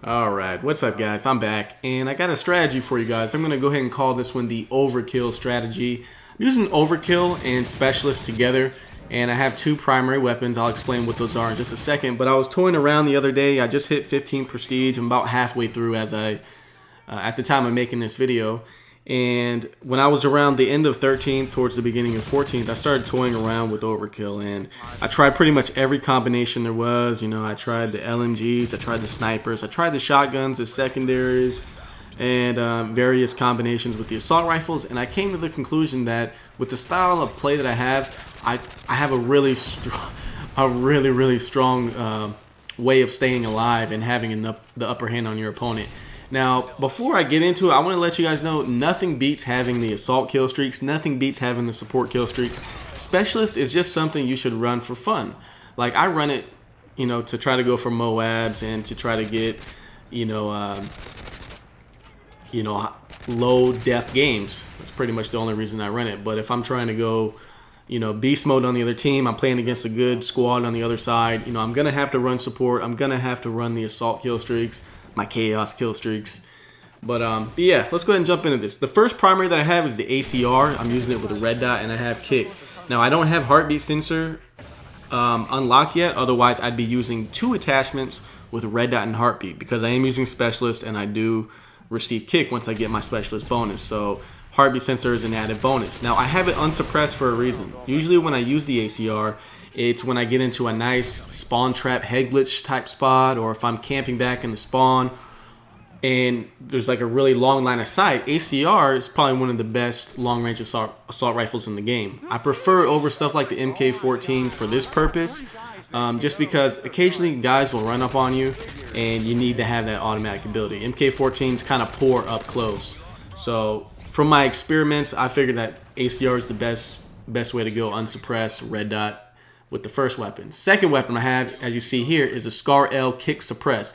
Alright, what's up guys? I'm back and I got a strategy for you guys. I'm going to go ahead and call this one the Overkill strategy. I'm using Overkill and Specialist together and I have two primary weapons. I'll explain what those are in just a second. But I was toying around the other day. I just hit 15 prestige. I'm about halfway through as at the time of making this video. And when I was around the end of 13th towards the beginning of 14th, I started toying around with Overkill, and I tried pretty much every combination there was. You know, I tried the LMGs, I tried the snipers, I tried the shotguns as secondaries, and various combinations with the assault rifles, and I came to the conclusion that with the style of play that I have a really strong way of staying alive and having the upper hand on your opponent. Now, before I get into it, I want to let you guys know nothing beats having the assault kill streaks. Nothing beats having the support kill streaks. Specialist is just something you should run for fun. Like, I run it, you know, to try to go for MOABs and to try to get, low depth games. That's pretty much the only reason I run it. But if I'm trying to go, beast mode on the other team, I'm playing against a good squad on the other side, I'm going to have to run support. I'm going to have to run the assault kill streaks, my chaos kill streaks. But yeah, let's go ahead and jump into this. The first primary that I have is the ACR. I'm using it with a red dot and I have kick. Now I don't have heartbeat sensor unlocked yet, otherwise I'd be using two attachments with red dot and heartbeat, because I am using specialist and I do receive kick once I get my specialist bonus. So heartbeat sensor is an added bonus. Now I have it unsuppressed for a reason. Usually when I use the ACR, it's when I get into a nice spawn trap head glitch type spot, or if I'm camping back in the spawn and there's like a really long line of sight. ACR is probably one of the best long range assault rifles in the game. I prefer over stuff like the MK14 for this purpose, just because occasionally guys will run up on you and you need to have that automatic ability. MK14 is kind of poor up close. So from my experiments, I figured that ACR is the best way to go, unsuppressed, red dot with the first weapon. Second weapon I have, as you see here, is a Scar L kick suppress.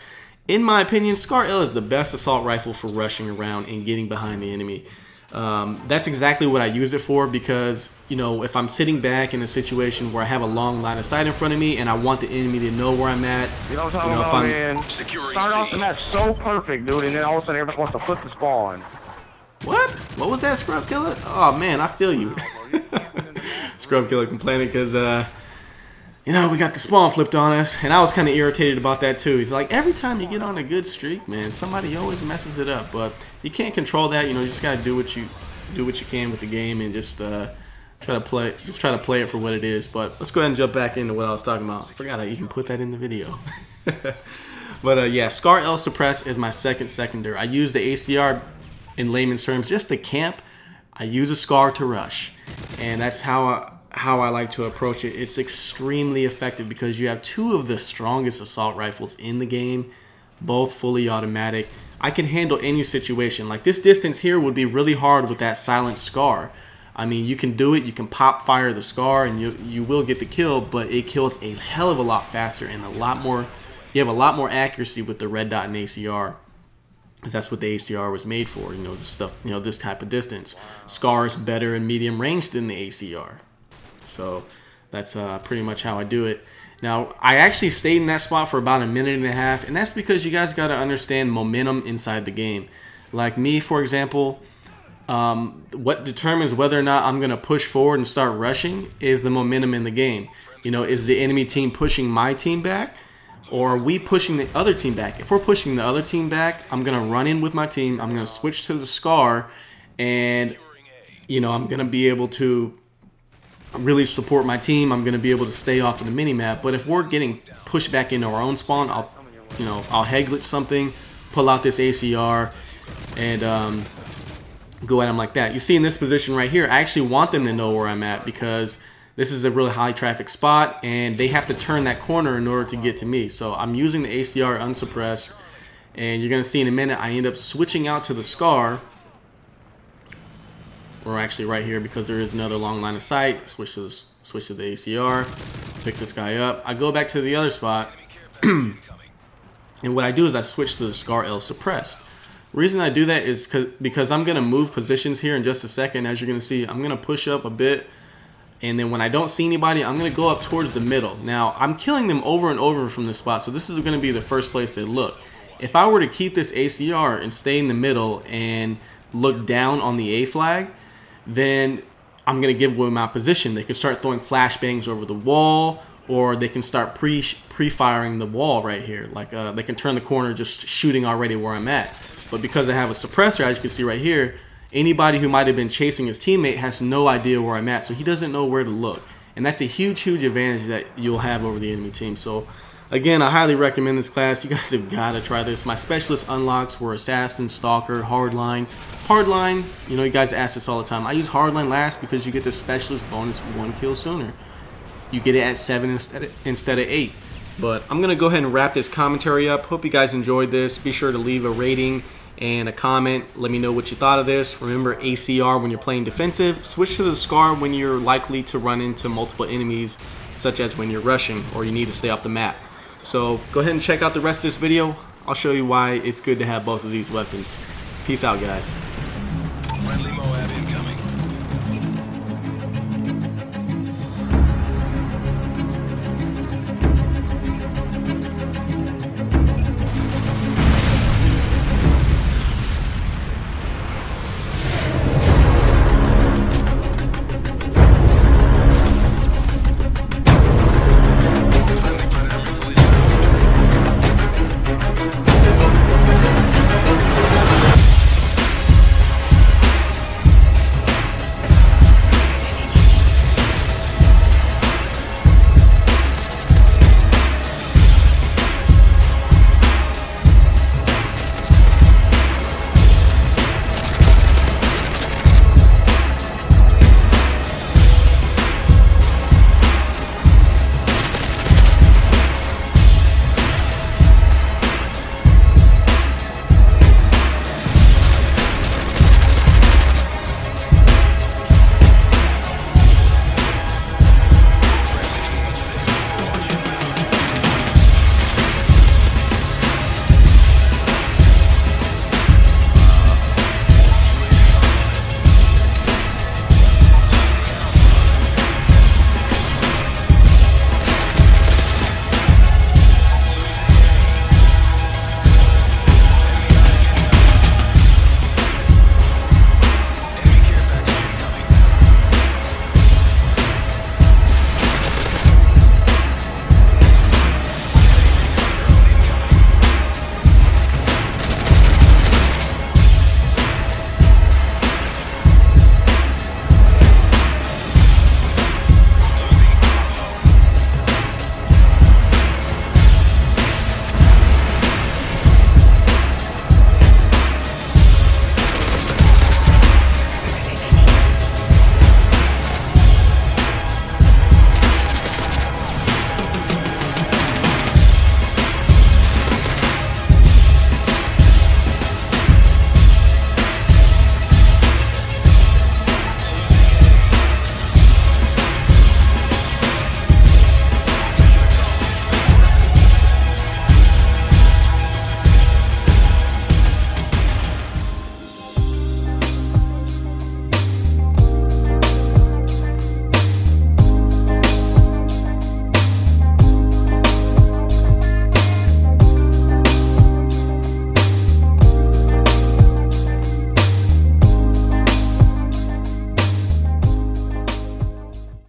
In my opinion, Scar L is the best assault rifle for rushing around and getting behind the enemy. That's exactly what I use it for, because if I'm sitting back in a situation where I have a long line of sight in front of me and I want the enemy to know where I'm at, you know what I'm talking about, man? Start off and that's so perfect, dude, and then all of a sudden everybody wants to flip the spawn. What? What was that, Scrub Killer? Oh man, I feel you. Scrub Killer complaining because we got the spawn flipped on us, and I was kind of irritated about that too. He's like, every time you get on a good streak, man, somebody always messes it up. But you can't control that. You just gotta do what you can with the game, and just try to play it for what it is. But let's go ahead and jump back into what I was talking about. I forgot I even put that in the video. But yeah, Scar L suppress is my secondary. I use the ACR in layman's terms just to camp. I use a Scar to rush, and that's how I like to approach it. It's extremely effective because you have two of the strongest assault rifles in the game, both fully automatic. I can handle any situation. Like this distance here would be really hard with that silent Scar. I mean, you can do it, you can pop fire the Scar and you will get the kill, but it kills a hell of a lot faster and you have a lot more accuracy with the red dot and ACR. Because that's what the ACR was made for, this type of distance. Scar is better in medium range than the ACR. So that's pretty much how I do it. Now, I actually stayed in that spot for about a minute and a half, and that's because you guys got to understand momentum inside the game. Like me, for example, what determines whether or not I'm going to push forward and start rushing is the momentum in the game. Is the enemy team pushing my team back, or are we pushing the other team back? If we're pushing the other team back, I'm going to run in with my team. I'm going to switch to the Scar, and, I'm going to be able to really support my team. I'm going to be able to stay off of the mini-map. But if we're getting pushed back into our own spawn, I'll head glitch something, pull out this ACR, and go at them like that. You see in this position right here, I actually want them to know where I'm at, because this is a really high traffic spot and they have to turn that corner in order to get to me. So I'm using the ACR unsuppressed, and you're going to see in a minute I end up switching out to the Scar. Or actually right here, because there is another long line of sight. Switch to the ACR, pick this guy up. I go back to the other spot, and what I do is I switch to the Scar L suppressed. The reason I do that is because I'm going to move positions here in just a second. As you're going to see, I'm going to push up a bit, and then when I don't see anybody, I'm going to go up towards the middle. Now, I'm killing them over and over from this spot, so this is going to be the first place they look. If I were to keep this ACR and stay in the middle and look down on the A flag, then I'm going to give away my position. They can start throwing flashbangs over the wall, or they can start pre-firing the wall right here. Like they can turn the corner just shooting already where I'm at. But because I have a suppressor, as you can see right here, anybody who might have been chasing his teammate has no idea where I'm at, so he doesn't know where to look. And that's a huge, huge advantage that you'll have over the enemy team. So again, I highly recommend this class. You guys have got to try this. My specialist unlocks were Assassin, Stalker, Hardline. Hardline, you know, you guys ask this all the time. I use Hardline last because you get the specialist bonus 1 kill sooner. You get it at 7 instead of 8. But I'm going to go ahead and wrap this commentary up. Hope you guys enjoyed this. Be sure to leave a rating and a comment. Let me know what you thought of this. Remember, ACR when you're playing defensive. Switch to the SCAR when you're likely to run into multiple enemies, such as when you're rushing or you need to stay off the map. So go ahead and check out the rest of this video. I'll show you why it's good to have both of these weapons. Peace out, guys. Friendly MOAB.